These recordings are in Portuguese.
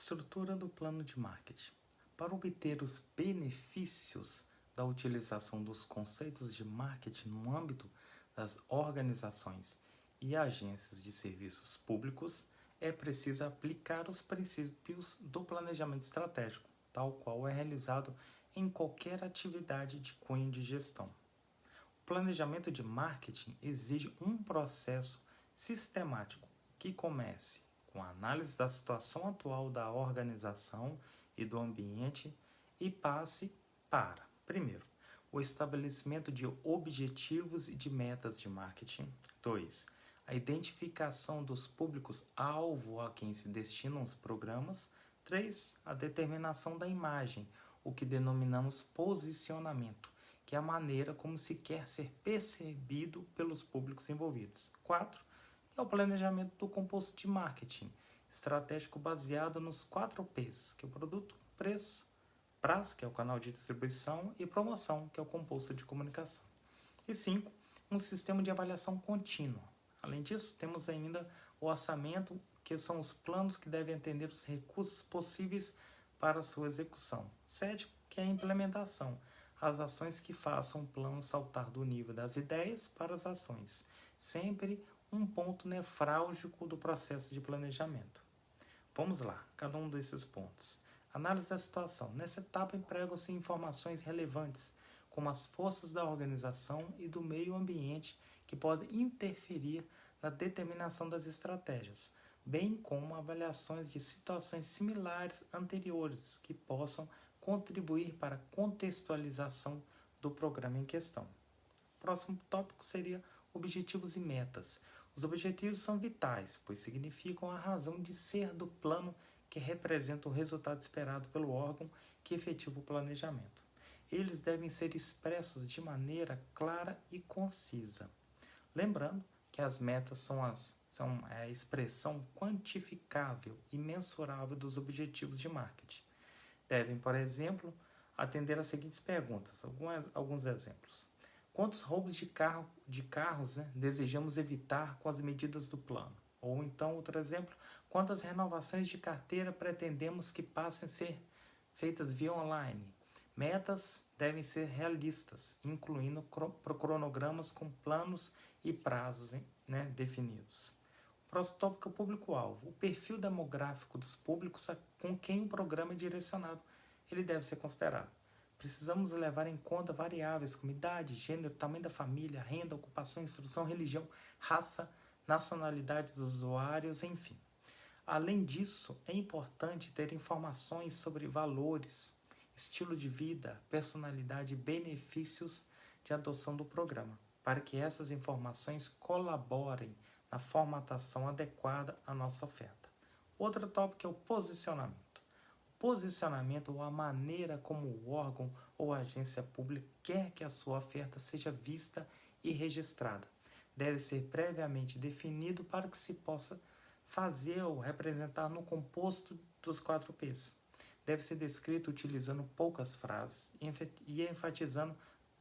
Estrutura do plano de marketing. Para obter os benefícios da utilização dos conceitos de marketing no âmbito das organizações e agências de serviços públicos, é preciso aplicar os princípios do planejamento estratégico, tal qual é realizado em qualquer atividade de cunho de gestão. O planejamento de marketing exige um processo sistemático que comece com a análise da situação atual da organização e do ambiente e passe para, primeiro, o estabelecimento de objetivos e de metas de marketing. 2. A identificação dos públicos-alvo a quem se destinam os programas. 3. A determinação da imagem, o que denominamos posicionamento, que é a maneira como se quer ser percebido pelos públicos envolvidos. 4. É o planejamento do composto de marketing estratégico baseado nos 4 P's, que é o produto, preço, prazo, que é o canal de distribuição, e promoção, que é o composto de comunicação. E 5. Um sistema de avaliação contínua. Além disso, temos ainda o orçamento, que são os planos que devem atender os recursos possíveis para a sua execução. 7. Que é a implementação, as ações que façam o plano saltar do nível das ideias para as ações. Sempre um ponto nefrálgico do processo de planejamento. Vamos lá, cada um desses pontos. Análise da situação. Nessa etapa empregam-se informações relevantes, como as forças da organização e do meio ambiente que podem interferir na determinação das estratégias, bem como avaliações de situações similares anteriores que possam contribuir para a contextualização do programa em questão. O próximo tópico seria objetivos e metas. Os objetivos são vitais, pois significam a razão de ser do plano que representa o resultado esperado pelo órgão que efetua o planejamento. Eles devem ser expressos de maneira clara e concisa. Lembrando que as metas são a expressão quantificável e mensurável dos objetivos de marketing. Devem, por exemplo, atender às seguintes perguntas, alguns exemplos. Quantos roubos de carros desejamos evitar com as medidas do plano? Ou então, outro exemplo, quantas renovações de carteira pretendemos que passem a ser feitas via online? Metas devem ser realistas, incluindo cronogramas com planos e prazos definidos. O próximo tópico é o público-alvo. O perfil demográfico dos públicos com quem o programa é direcionado, ele deve ser considerado. Precisamos levar em conta variáveis como idade, gênero, tamanho da família, renda, ocupação, instrução, religião, raça, nacionalidade dos usuários, enfim. Além disso, é importante ter informações sobre valores, estilo de vida, personalidade e benefícios de adoção do programa, para que essas informações colaborem na formatação adequada à nossa oferta. Outro tópico é o posicionamento. Posicionamento ou a maneira como o órgão ou a agência pública quer que a sua oferta seja vista e registrada. Deve ser previamente definido para que se possa fazer ou representar no composto dos 4 P's. Deve ser descrito utilizando poucas frases e enfatizando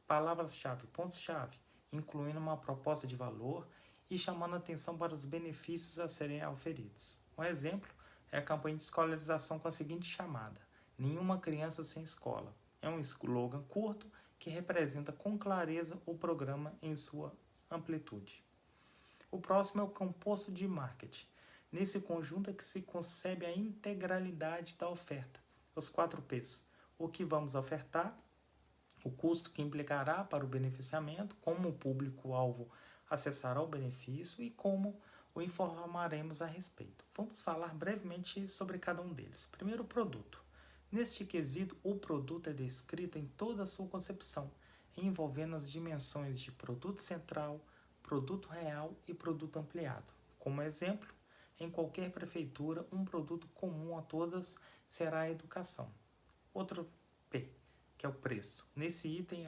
palavras-chave, pontos-chave, incluindo uma proposta de valor e chamando atenção para os benefícios a serem auferidos. Um exemplo é a campanha de escolarização com a seguinte chamada: Nenhuma criança sem escola. É um slogan curto que representa com clareza o programa em sua amplitude. O próximo é o composto de marketing. Nesse conjunto é que se concebe a integralidade da oferta, os 4 P's. O que vamos ofertar, o custo que implicará para o beneficiamento, como o público-alvo acessará o benefício e como o informaremos a respeito. Vamos falar brevemente sobre cada um deles. Primeiro, o produto. Neste quesito, o produto é descrito em toda a sua concepção, envolvendo as dimensões de produto central, produto real e produto ampliado. Como exemplo, em qualquer prefeitura, um produto comum a todas será a educação. Outro P, que é o preço. Nesse item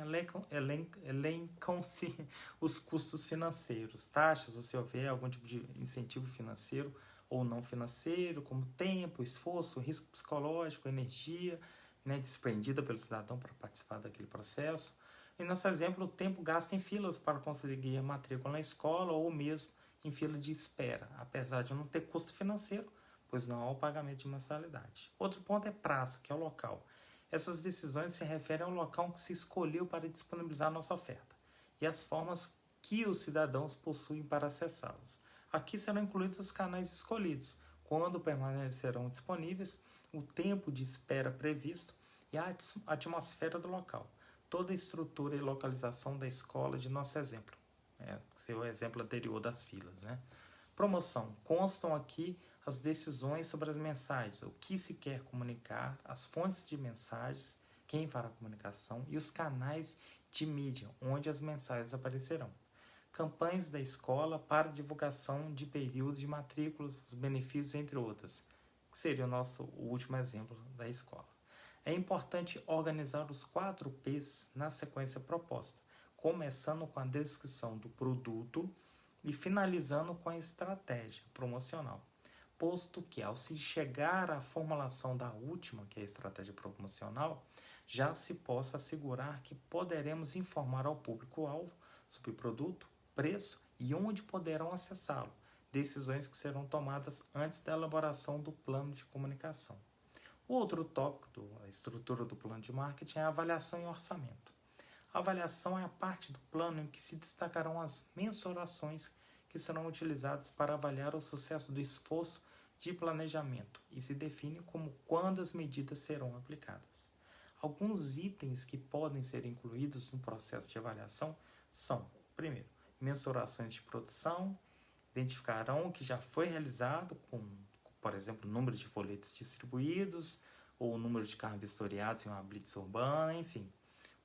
elencam-se os custos financeiros, taxas, ou se houver algum tipo de incentivo financeiro ou não financeiro, como tempo, esforço, risco psicológico, energia desprendida pelo cidadão para participar daquele processo. Em nosso exemplo, o tempo gasto em filas para conseguir a matrícula na escola ou mesmo em fila de espera. Apesar de não ter custo financeiro, pois não há o pagamento de mensalidade. Outro ponto é praça, que é o local. Essas decisões se referem ao local que se escolheu para disponibilizar a nossa oferta e as formas que os cidadãos possuem para acessá-los. Aqui serão incluídos os canais escolhidos, quando permanecerão disponíveis, o tempo de espera previsto e a atmosfera do local. Toda a estrutura e localização da escola de nosso exemplo. Seu exemplo anterior das filas, né? Promoção. Constam aqui as decisões sobre as mensagens, o que se quer comunicar, as fontes de mensagens, quem fará a comunicação e os canais de mídia, onde as mensagens aparecerão. Campanhas da escola para divulgação de períodos de matrículas, os benefícios, entre outras, que seria o último exemplo da escola. É importante organizar os 4 P's na sequência proposta, começando com a descrição do produto e finalizando com a estratégia promocional, posto que, ao se chegar à formulação da última, que é a estratégia promocional, já se possa assegurar que poderemos informar ao público-alvo sobre o produto, preço e onde poderão acessá-lo, decisões que serão tomadas antes da elaboração do plano de comunicação. O outro tópico da estrutura do plano de marketing é a avaliação e orçamento. A avaliação é a parte do plano em que se destacarão as mensurações que serão utilizadas para avaliar o sucesso do esforço de planejamento e se define como quando as medidas serão aplicadas. Alguns itens que podem ser incluídos no processo de avaliação são, primeiro, mensurações de produção, identificarão o que já foi realizado, com, por exemplo, o número de folhetos distribuídos ou o número de carros vistoriados em uma blitz urbana, enfim.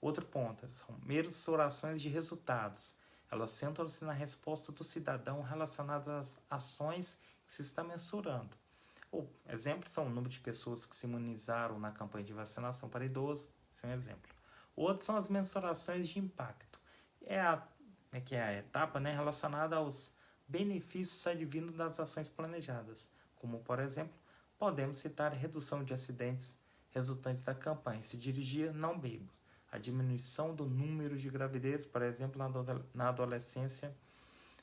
Outro ponto são mensurações de resultados. Elas centram-se na resposta do cidadão relacionada às ações que se está mensurando. Exemplos são o número de pessoas que se imunizaram na campanha de vacinação para idosos, esse é um exemplo. Outros são as mensurações de impacto. Que é a etapa relacionada aos benefícios advindos das ações planejadas, como, por exemplo, podemos citar a redução de acidentes resultante da campanha Se Dirigir, Não Beba, a diminuição do número de gravidez, por exemplo, na adolescência,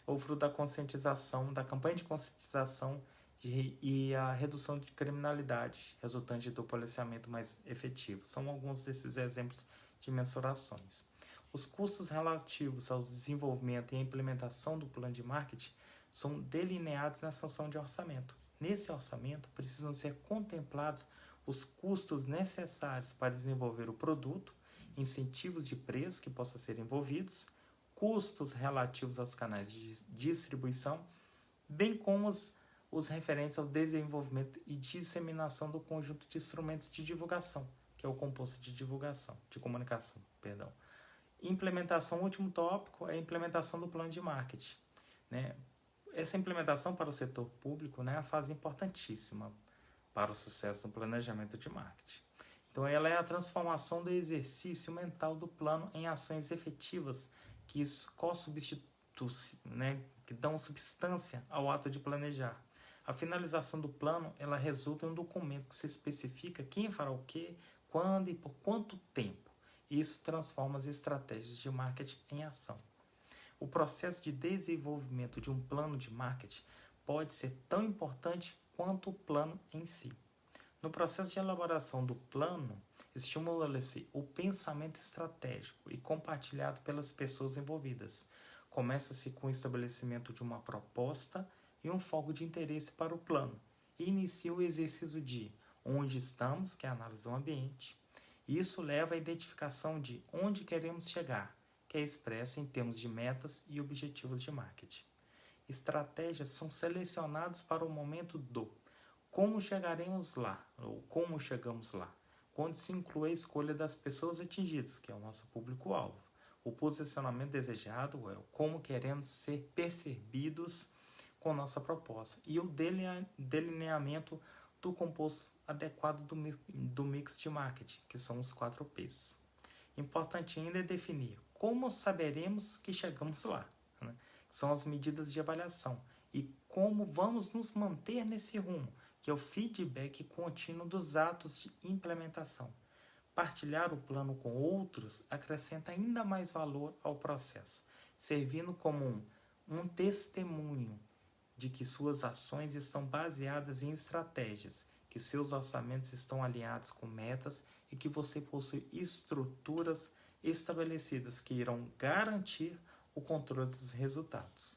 ou fruto da conscientização, da campanha de conscientização e a redução de criminalidade resultante do policiamento mais efetivo. São alguns desses exemplos de mensurações. Os custos relativos ao desenvolvimento e à implementação do plano de marketing são delineados na sanção de orçamento. Nesse orçamento, precisam ser contemplados os custos necessários para desenvolver o produto, incentivos de preço que possam ser envolvidos, custos relativos aos canais de distribuição, bem como os referentes ao desenvolvimento e disseminação do conjunto de instrumentos de divulgação, que é o composto de divulgação, de comunicação, perdão. Implementação, o último tópico, é a implementação do plano de marketing. Essa implementação para o setor público é uma fase importantíssima para o sucesso do planejamento de marketing. Então, ela é a transformação do exercício mental do plano em ações efetivas que que dão substância ao ato de planejar. A finalização do plano, ela resulta em um documento que se especifica quem fará o quê, quando e por quanto tempo. Isso transforma as estratégias de marketing em ação. O processo de desenvolvimento de um plano de marketing pode ser tão importante quanto o plano em si. No processo de elaboração do plano, estimula-se o pensamento estratégico e compartilhado pelas pessoas envolvidas. Começa-se com o estabelecimento de uma proposta e um foco de interesse para o plano. E inicia o exercício de onde estamos, que é a análise do ambiente. Isso leva à identificação de onde queremos chegar, que é expresso em termos de metas e objetivos de marketing. Estratégias são selecionadas para o momento do como chegaremos lá, ou como chegamos lá, quando se inclui a escolha das pessoas atingidas, que é o nosso público-alvo, o posicionamento desejado, é o como queremos ser percebidos com nossa proposta, e o delineamento do composto adequado do mix de marketing, que são os 4 P's. Importante ainda é definir como saberemos que chegamos lá, que são as medidas de avaliação, e como vamos nos manter nesse rumo, que é o feedback contínuo dos atos de implementação. Partilhar o plano com outros acrescenta ainda mais valor ao processo, servindo como um testemunho de que suas ações estão baseadas em estratégias, que seus orçamentos estão alinhados com metas e que você possui estruturas estabelecidas que irão garantir o controle dos resultados.